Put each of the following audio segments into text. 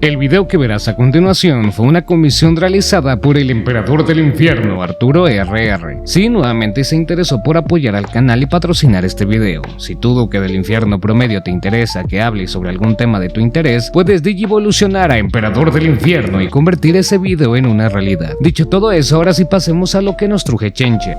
El video que verás a continuación fue una comisión realizada por el emperador del infierno, Arturo RR. Sí, nuevamente se interesó por apoyar al canal y patrocinar este video. Si tú, Duque del Infierno Promedio, te interesa que hable sobre algún tema de tu interés, puedes digivolucionar a Emperador del Infierno y convertir ese video en una realidad. Dicho todo eso, ahora sí pasemos a lo que nos truje Chenche.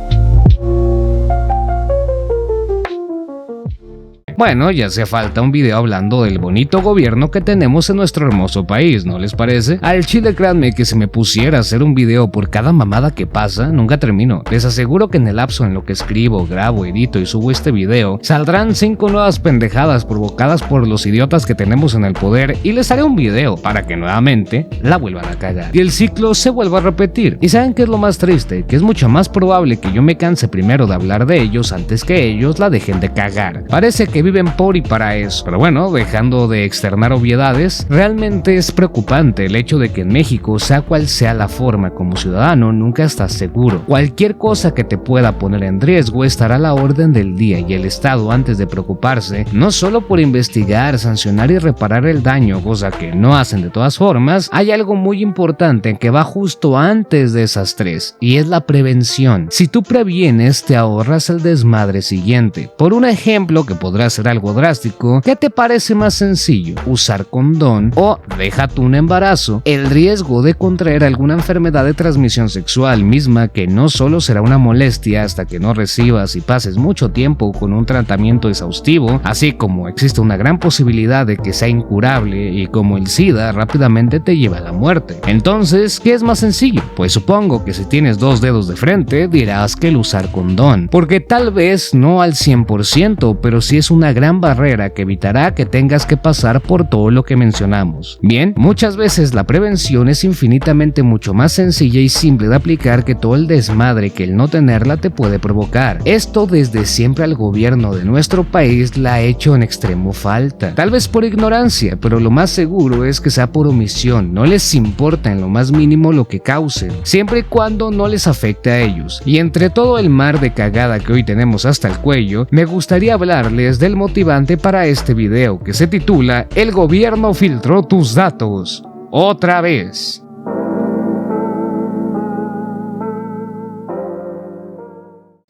Bueno, ya hace falta un video hablando del bonito gobierno que tenemos en nuestro hermoso país, ¿no les parece? Al chile, créanme que si me pusiera a hacer un video por cada mamada que pasa, nunca termino. Les aseguro que en el lapso en lo que escribo, grabo, edito y subo este video, saldrán 5 nuevas pendejadas provocadas por los idiotas que tenemos en el poder y les haré un video para que nuevamente la vuelvan a cagar y el ciclo se vuelva a repetir. ¿Y saben qué es lo más triste? Que es mucho más probable que yo me canse primero de hablar de ellos antes que ellos la dejen de cagar. Parece que viven por y para eso. Pero bueno, dejando de externar obviedades, realmente es preocupante el hecho de que en México, sea cual sea la forma como ciudadano, nunca estás seguro. Cualquier cosa que te pueda poner en riesgo estará a la orden del día y el Estado, antes de preocuparse, no solo por investigar, sancionar y reparar el daño, cosa que no hacen de todas formas, hay algo muy importante que va justo antes de esas tres, y es la prevención. Si tú previenes, te ahorras el desmadre siguiente. Por un ejemplo que podrá ser algo drástico, ¿qué te parece más sencillo? ¿Usar condón o, déjate un embarazo, el riesgo de contraer alguna enfermedad de transmisión sexual misma que no solo será una molestia hasta que no recibas y pases mucho tiempo con un tratamiento exhaustivo, así como existe una gran posibilidad de que sea incurable y como el SIDA rápidamente te lleva a la muerte? Entonces, ¿qué es más sencillo? Pues supongo que si tienes 2 dedos de frente dirás que el usar condón, porque tal vez no al 100%, pero sí es una gran barrera que evitará que tengas que pasar por todo lo que mencionamos. Bien, muchas veces la prevención es infinitamente mucho más sencilla y simple de aplicar que todo el desmadre que el no tenerla te puede provocar. Esto desde siempre al gobierno de nuestro país la ha hecho en extremo falta. Tal vez por ignorancia, pero lo más seguro es que sea por omisión. No les importa en lo más mínimo lo que causen, siempre y cuando no les afecte a ellos. Y entre todo el mar de cagada que hoy tenemos hasta el cuello, me gustaría hablarles del motivante para este video, que se titula "El gobierno filtró tus datos otra vez".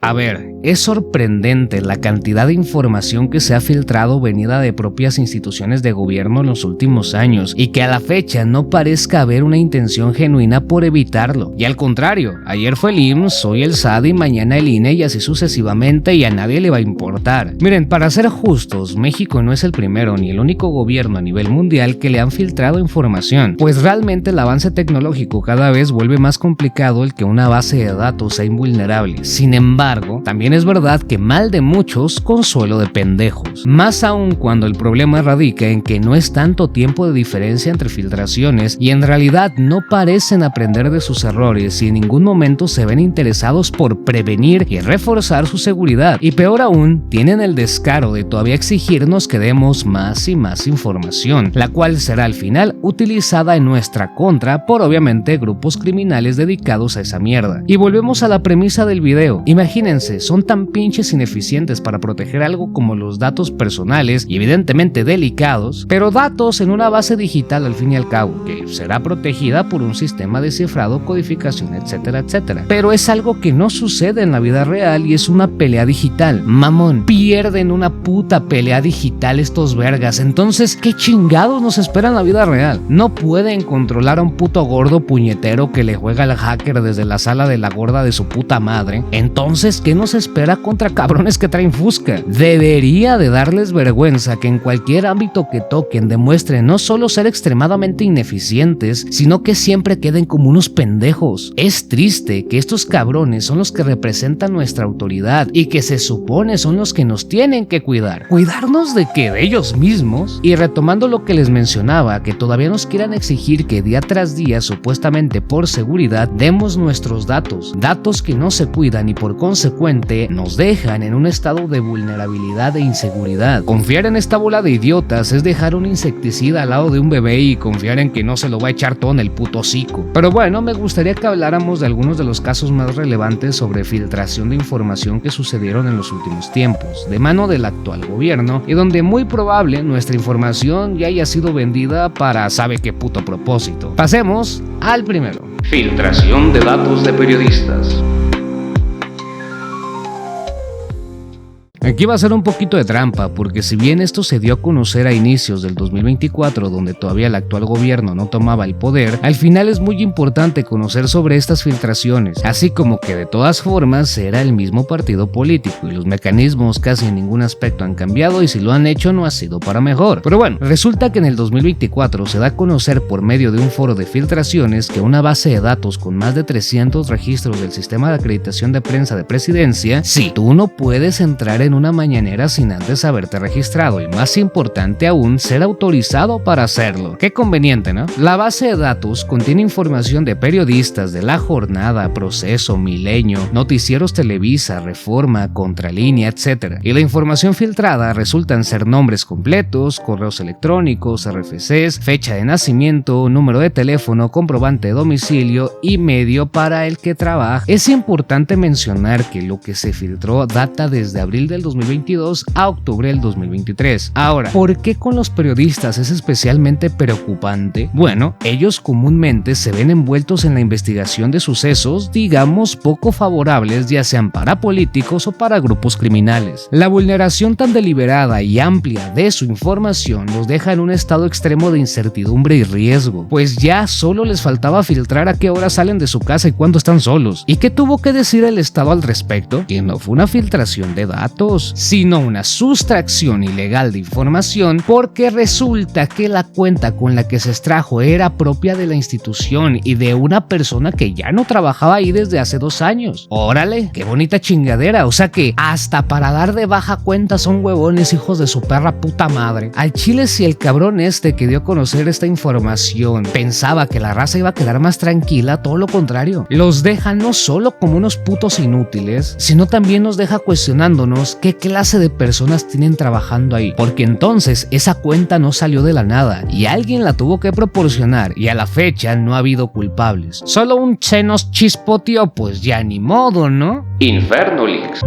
A ver, es sorprendente la cantidad de información que se ha filtrado venida de propias instituciones de gobierno en los últimos años y que a la fecha no parezca haber una intención genuina por evitarlo. Y al contrario, ayer fue el IMSS, hoy el SAT y mañana el INE y así sucesivamente, y a nadie le va a importar. Miren, para ser justos, México no es el primero ni el único gobierno a nivel mundial que le han filtrado información, pues realmente el avance tecnológico cada vez vuelve más complicado el que una base de datos sea invulnerable. Sin embargo, también es verdad que mal de muchos, consuelo de pendejos. Más aún cuando el problema radica en que no es tanto tiempo de diferencia entre filtraciones y en realidad no parecen aprender de sus errores y en ningún momento se ven interesados por prevenir y reforzar su seguridad. Y peor aún, tienen el descaro de todavía exigirnos que demos más y más información, la cual será al final utilizada en nuestra contra por obviamente grupos criminales dedicados a esa mierda. Y volvemos a la premisa del video. Imagínense, son tan pinches ineficientes para proteger algo como los datos personales y evidentemente delicados, pero datos en una base digital al fin y al cabo, que será protegida por un sistema de cifrado, codificación, etcétera, etcétera. Pero es algo que no sucede en la vida real y es una pelea digital. Mamón, pierden una puta pelea digital estos vergas, entonces ¿qué chingados nos espera en la vida real? No pueden controlar a un puto gordo puñetero que le juega al hacker desde la sala de la gorda de su puta madre. Entonces, ¿qué nos espera contra cabrones que traen fusca? Debería de darles vergüenza que en cualquier ámbito que toquen demuestren no solo ser extremadamente ineficientes, sino que siempre queden como unos pendejos. Es triste que estos cabrones son los que representan nuestra autoridad y que se supone son los que nos tienen que cuidar. ¿Cuidarnos de qué? ¿De ellos mismos? Y retomando lo que les mencionaba, que todavía nos quieran exigir que día tras día, supuestamente por seguridad, demos nuestros datos que no se cuidan y por consecuente que nos dejan en un estado de vulnerabilidad e inseguridad. Confiar en esta bola de idiotas es dejar un insecticida al lado de un bebé y confiar en que no se lo va a echar todo en el puto hocico. Pero bueno, me gustaría que habláramos de algunos de los casos más relevantes sobre filtración de información que sucedieron en los últimos tiempos, de mano del actual gobierno, y donde muy probable nuestra información ya haya sido vendida para sabe qué puto propósito. Pasemos al primero. Filtración de datos de periodistas. Aquí va a ser un poquito de trampa, porque si bien esto se dio a conocer a inicios del 2024, donde todavía el actual gobierno no tomaba el poder, al final es muy importante conocer sobre estas filtraciones, así como que de todas formas era el mismo partido político y los mecanismos casi en ningún aspecto han cambiado, y si lo han hecho no ha sido para mejor. Pero bueno, resulta que en el 2024 se da a conocer por medio de un foro de filtraciones que una base de datos con más de 300 registros del sistema de acreditación de prensa de presidencia, si tú no puedes entrar en una mañanera sin antes haberte registrado y, más importante aún, ser autorizado para hacerlo. Qué conveniente, ¿no? La base de datos contiene información de periodistas de La Jornada, Proceso, Milenio, Noticieros Televisa, Reforma, Contralínea, etc. Y la información filtrada resultan ser nombres completos, correos electrónicos, RFCs, fecha de nacimiento, número de teléfono, comprobante de domicilio y medio para el que trabaja. Es importante mencionar que lo que se filtró data desde abril del 2022 a octubre del 2023. Ahora, ¿por qué con los periodistas es especialmente preocupante? Bueno, ellos comúnmente se ven envueltos en la investigación de sucesos, digamos, poco favorables, ya sean para políticos o para grupos criminales. La vulneración tan deliberada y amplia de su información los deja en un estado extremo de incertidumbre y riesgo, pues ya solo les faltaba filtrar a qué hora salen de su casa y cuándo están solos. ¿Y qué tuvo que decir el Estado al respecto? Que no fue una filtración de datos, sino una sustracción ilegal de información, porque resulta que la cuenta con la que se extrajo era propia de la institución y de una persona que ya no trabajaba ahí desde hace 2 años. Órale, qué bonita chingadera, o sea que hasta para dar de baja cuenta son huevones, hijos de su perra puta madre. Al chile, si el cabrón este que dio a conocer esta información pensaba que la raza iba a quedar más tranquila, todo lo contrario, los deja no solo como unos putos inútiles, sino también nos deja cuestionándonos qué clase de personas tienen trabajando ahí, porque entonces esa cuenta no salió de la nada y alguien la tuvo que proporcionar, y a la fecha no ha habido culpables. Solo un che nos chispoteó, pues ya ni modo, ¿no? Inferno Leaks.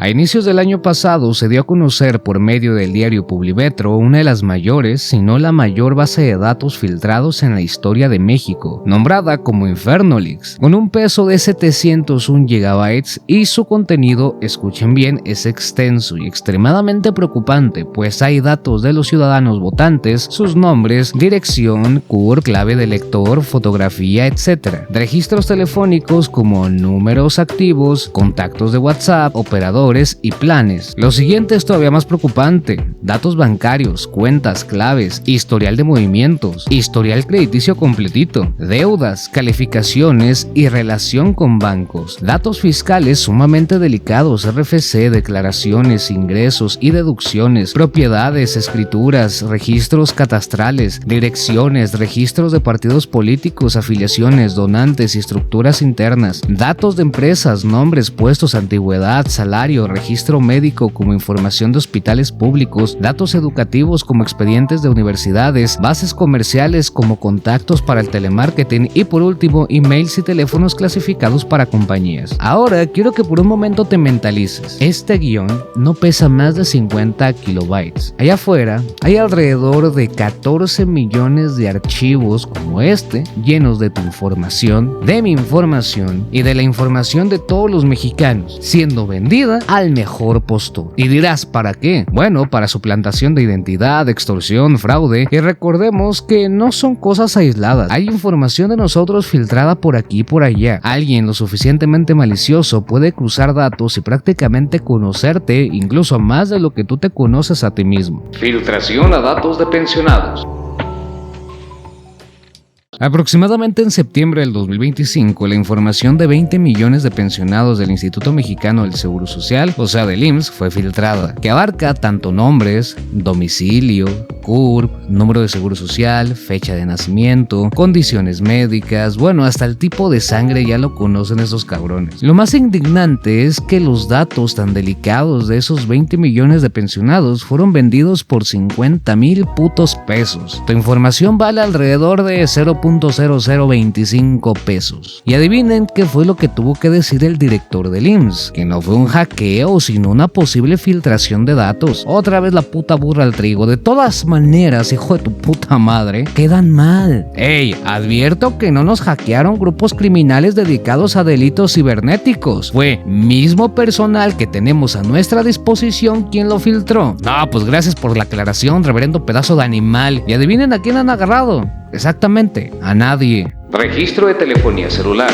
A inicios del año pasado se dio a conocer por medio del diario Publimetro una de las mayores, si no la mayor base de datos filtrados en la historia de México, nombrada como Inferno Leaks, con un peso de 701 GB y su contenido, escuchen bien, es extenso y extremadamente preocupante, pues hay datos de los ciudadanos votantes, sus nombres, dirección, CUR, clave de lector, fotografía, etc. Registros telefónicos como números activos, contactos de WhatsApp, operadores y planes. Lo siguiente es todavía más preocupante: datos bancarios, cuentas, claves, historial de movimientos, historial crediticio completito, deudas, calificaciones y relación con bancos, datos fiscales sumamente delicados, RFC, declaraciones, ingresos y deducciones, propiedades, escrituras, registros catastrales, direcciones, registros de partidos políticos, afiliaciones, donantes y estructuras internas, datos de empresas, nombres, puestos, antigüedad, salario, registro médico como información de hospitales públicos, datos educativos como expedientes de universidades, bases comerciales como contactos para el telemarketing y por último emails y teléfonos clasificados para compañías. Ahora quiero que por un momento te mentalices. Este guión no pesa más de 50 kilobytes. Allá afuera hay alrededor de 14 millones de archivos como este, llenos de tu información, de mi información y de la información de todos los mexicanos, siendo vendida al mejor postor. Y dirás, ¿para qué? Bueno, para suplantación de identidad, extorsión, fraude, y recordemos que no son cosas aisladas. Hay información de nosotros filtrada por aquí y por allá. Alguien lo suficientemente malicioso puede cruzar datos y prácticamente conocerte incluso más de lo que tú te conoces a ti mismo. Filtración a datos de pensionados. Aproximadamente en septiembre del 2025, la información de 20 millones de pensionados del Instituto Mexicano del Seguro Social, o sea del IMSS, fue filtrada, que abarca tanto nombres, domicilio, CURP, número de seguro social, fecha de nacimiento, condiciones médicas, bueno, hasta el tipo de sangre ya lo conocen esos cabrones. Lo más indignante es que los datos tan delicados de esos 20 millones de pensionados fueron vendidos por 50,000 putos pesos. Tu información vale alrededor de 0.0025 pesos. Y adivinen qué fue lo que tuvo que decir el director del IMSS, que no fue un hackeo, sino una posible filtración de datos. Otra vez la puta burra al trigo. De todas maneras, hijo de tu puta madre, quedan mal. Ey, advierto que no nos hackearon grupos criminales dedicados a delitos cibernéticos. Fue mismo personal que tenemos a nuestra disposición quien lo filtró. No, pues gracias por la aclaración, reverendo pedazo de animal. Y adivinen a quién han agarrado. Exactamente, a nadie. Registro de telefonía celular.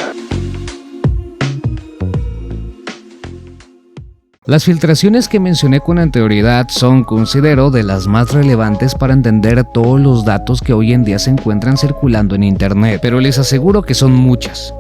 Las filtraciones que mencioné con anterioridad son, considero, de las más relevantes para entender todos los datos que hoy en día se encuentran circulando en internet, pero les aseguro que son muchas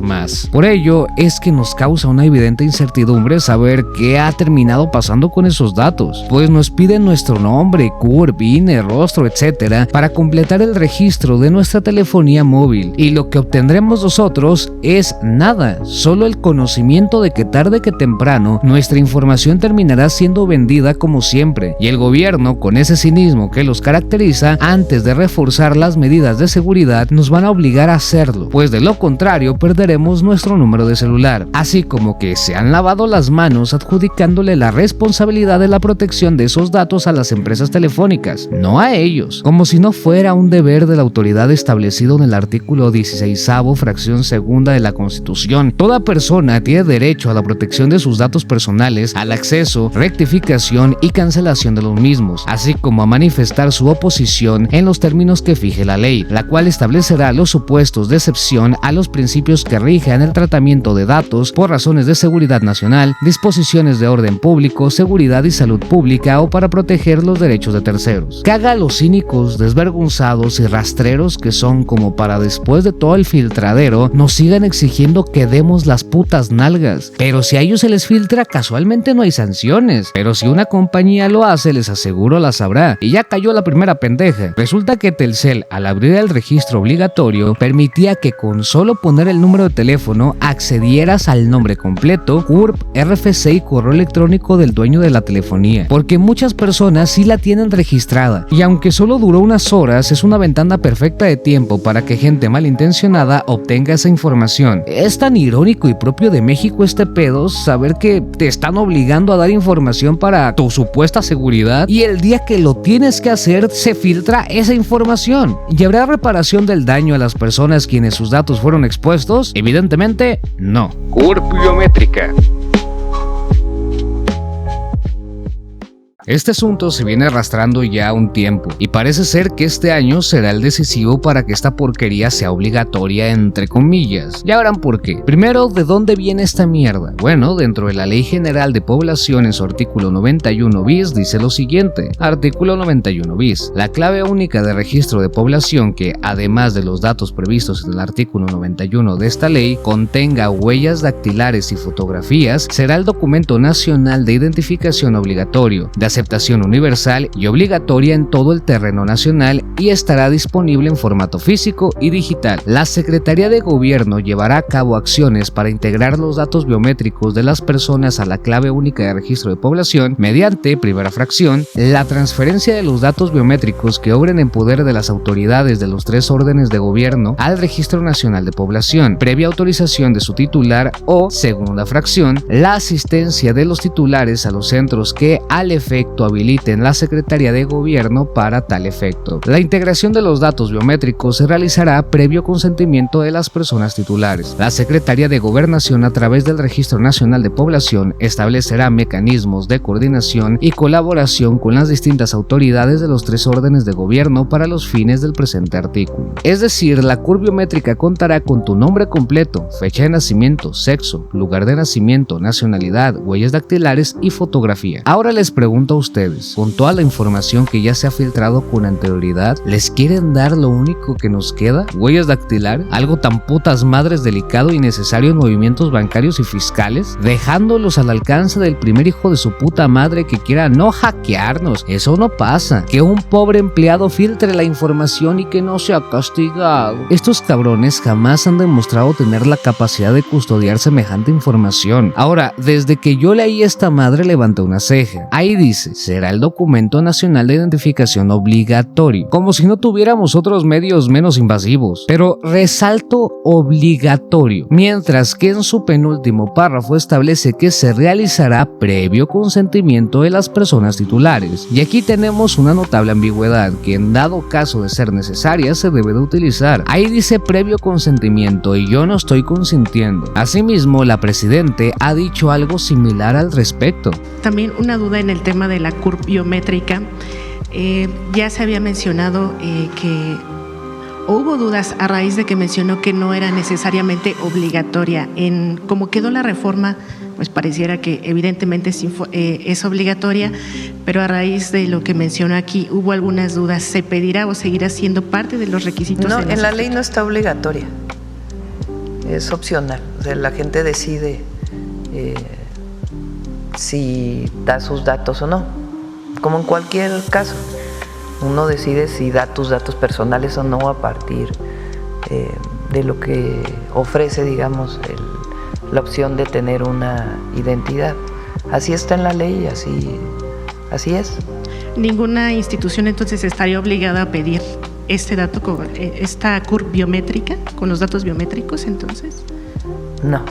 más. Por ello es que nos causa una evidente incertidumbre saber qué ha terminado pasando con esos datos, pues nos piden nuestro nombre, CURP, INE, rostro, etc. para completar el registro de nuestra telefonía móvil, y lo que obtendremos nosotros es nada, solo el conocimiento de que tarde que temprano nuestra información terminará siendo vendida como siempre, y el gobierno, con ese cinismo que los caracteriza, antes de reforzar las medidas de seguridad nos van a obligar a hacerlo, pues de lo contrario perderemos nuestro número de celular, así como que se han lavado las manos adjudicándole la responsabilidad de la protección de esos datos a las empresas telefónicas, no a ellos, como si no fuera un deber de la autoridad establecido en el artículo 16avo, fracción segunda de la Constitución. Toda persona tiene derecho a la protección de sus datos personales, al acceso, rectificación y cancelación de los mismos, así como a manifestar su oposición en los términos que fije la ley, la cual establecerá los supuestos de excepción a los principios que rijan el tratamiento de datos por razones de seguridad nacional, disposiciones de orden público, seguridad y salud pública o para proteger los derechos de terceros. Caga a los cínicos, desvergonzados y rastreros que son, como para después de todo el filtradero nos sigan exigiendo que demos las putas nalgas, pero si a ellos se les filtra, casualmente no hay sanciones, pero si una compañía lo hace, les aseguro las habrá. Y ya cayó la primera pendeja. Resulta que Telcel, al abrir el registro obligatorio, permitía que con solo poner el número de teléfono accedieras al nombre completo, CURP, RFC y correo electrónico del dueño de la telefonía, porque muchas personas sí la tienen registrada, y aunque solo duró unas horas, es una ventana perfecta de tiempo para que gente malintencionada obtenga esa información. Es tan irónico y propio de México este pedo, saber que te están obligando a dar información para tu supuesta seguridad y el día que lo tienes que hacer se filtra esa información. ¿Y habrá reparación del daño a las personas quienes sus datos fueron expuestos? Evidentemente, no. CURP biométrica. Este asunto se viene arrastrando ya un tiempo y parece ser que este año será el decisivo para que esta porquería sea obligatoria entre comillas. Ya verán por qué. Primero, ¿de dónde viene esta mierda? Bueno, dentro de la Ley General de Población en su artículo 91 bis dice lo siguiente. Artículo 91 bis. La clave única de registro de población que, además de los datos previstos en el artículo 91 de esta ley, contenga huellas dactilares y fotografías, será el documento nacional de identificación obligatorio, de aceptación universal y obligatoria en todo el terreno nacional y estará disponible en formato físico y digital. La Secretaría de Gobierno llevará a cabo acciones para integrar los datos biométricos de las personas a la clave única de registro de población mediante, primera fracción, la transferencia de los datos biométricos que obren en poder de las autoridades de los tres órdenes de gobierno al Registro Nacional de Población, previa autorización de su titular o, segunda fracción, la asistencia de los titulares a los centros que al efecto habiliten la Secretaría de Gobierno para tal efecto. La integración de los datos biométricos se realizará previo consentimiento de las personas titulares. La Secretaría de Gobernación, a través del Registro Nacional de Población, establecerá mecanismos de coordinación y colaboración con las distintas autoridades de los tres órdenes de gobierno para los fines del presente artículo. Es decir, la CURP biométrica contará con tu nombre completo, fecha de nacimiento, sexo, lugar de nacimiento, nacionalidad, huellas dactilares y fotografía. Ahora les pregunto ustedes, con toda la información que ya se ha filtrado con anterioridad, les quieren dar lo único que nos queda, huellas dactilares, algo tan putas madres delicado y necesario en movimientos bancarios y fiscales, dejándolos al alcance del primer hijo de su puta madre que quiera no hackearnos. Eso no pasa. Que un pobre empleado filtre la información y que no sea castigado. Estos cabrones jamás han demostrado tener la capacidad de custodiar semejante información. Ahora, desde que yo leí esta madre levanté una ceja. Ahí dice, será el documento nacional de identificación obligatorio, como si no tuviéramos otros medios menos invasivos. Pero resalto obligatorio, mientras que en su penúltimo párrafo establece que se realizará previo consentimiento de las personas titulares. Y aquí tenemos una notable ambigüedad que en dado caso de ser necesaria se debe de utilizar. Ahí dice previo consentimiento y yo no estoy consintiendo. Asimismo, la presidente ha dicho algo similar al respecto. También una duda en el tema de la CURP biométrica. Ya se había mencionado que hubo dudas a raíz de que mencionó que no era necesariamente obligatoria. En cómo quedó la reforma, pues pareciera que evidentemente es obligatoria, pero a raíz de lo que mencionó aquí hubo algunas dudas. ¿Se pedirá o seguirá siendo parte de los requisitos? No, en la ley no está obligatoria, es opcional. O sea, la gente decide si da sus datos o no, como en cualquier caso. Uno decide si da tus datos personales o no a partir de lo que ofrece, digamos, la opción de tener una identidad. Así está en la ley, así es. ¿Ninguna institución entonces estaría obligada a pedir este dato, esta CURP biométrica, con los datos biométricos entonces? No,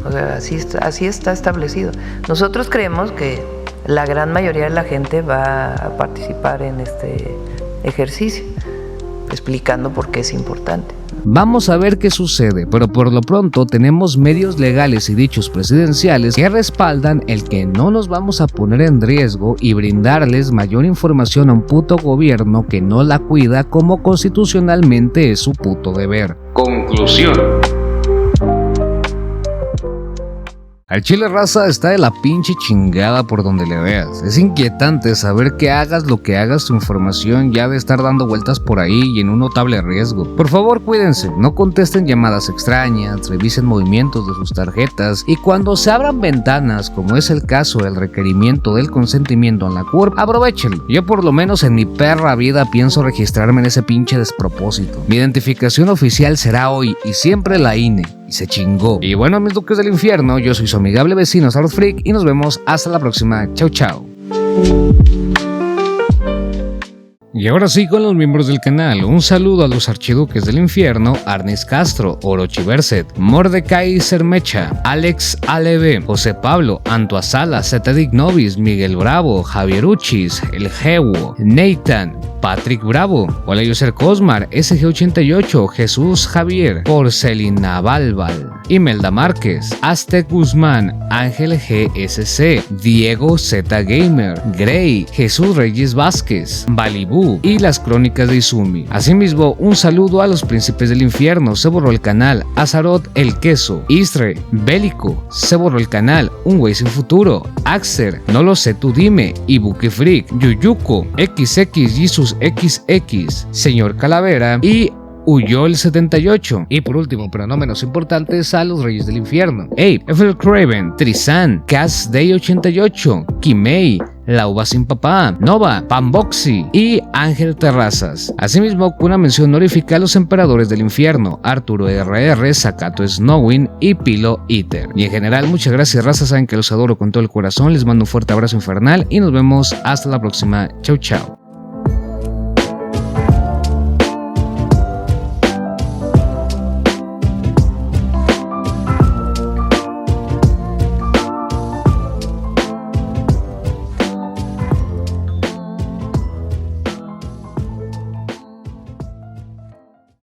o sea, así está establecido. Nosotros creemos que la gran mayoría de la gente va a participar en este ejercicio, explicando por qué es importante. Vamos a ver qué sucede, pero por lo pronto tenemos medios legales y dichos presidenciales que respaldan el que no nos vamos a poner en riesgo y brindarles mayor información a un puto gobierno que no la cuida como constitucionalmente es su puto deber. Conclusión. Al chile, raza, está de la pinche chingada por donde le veas. Es inquietante saber que hagas lo que hagas, tu información ya de estar dando vueltas por ahí y en un notable riesgo. Por favor, cuídense, no contesten llamadas extrañas, revisen movimientos de sus tarjetas y cuando se abran ventanas, como es el caso del requerimiento del consentimiento en la CURP, aprovechenlo. Yo por lo menos en mi perra vida pienso registrarme en ese pinche despropósito. Mi identificación oficial será hoy y siempre la INE. Y se chingó. Y bueno, mis duques del infierno, yo soy su amigable vecino Sarot Freak y nos vemos hasta la próxima. Chau, chau. Y ahora sí con los miembros del canal, un saludo a los archiduques del infierno, Arnis Castro, Orochi Berset, Mordecai Sermecha, Alex Aleve, José Pablo, Antoa Sala, Zeta Dignovis, Miguel Bravo, Javier Uchis, El Jewo, Nathan, Patrick Bravo, Hola Yoser Cosmar, SG88, Jesús Javier, Porcelina Balbal, Imelda Márquez, Aztec Guzmán, Ángel GSC, Diego Z Gamer, Grey, Jesús Reyes Vázquez, Balibú y las crónicas de Izumi. Asimismo, un saludo a los príncipes del infierno, se borró el canal, Azaroth el queso, Istre, Bélico, se borró el canal, un güey sin futuro, Axer, no lo sé tú dime, Ibuki Freak, Yuyuko, XX Jesus XX, Señor Calavera y huyó el 78. Y por último, pero no menos importante, a los Reyes del Infierno: Ape, F. Craven, Trizan, Cas Day 88, Kimei, La Uva Sin Papá, Nova, Pamboxi y Ángel Terrazas. Asimismo, una mención honorífica a los emperadores del infierno: Arturo RR, Sakato Snowin y Pilo Eater. Y en general, muchas gracias, raza, saben que los adoro con todo el corazón, les mando un fuerte abrazo infernal y nos vemos hasta la próxima. Chau, chau.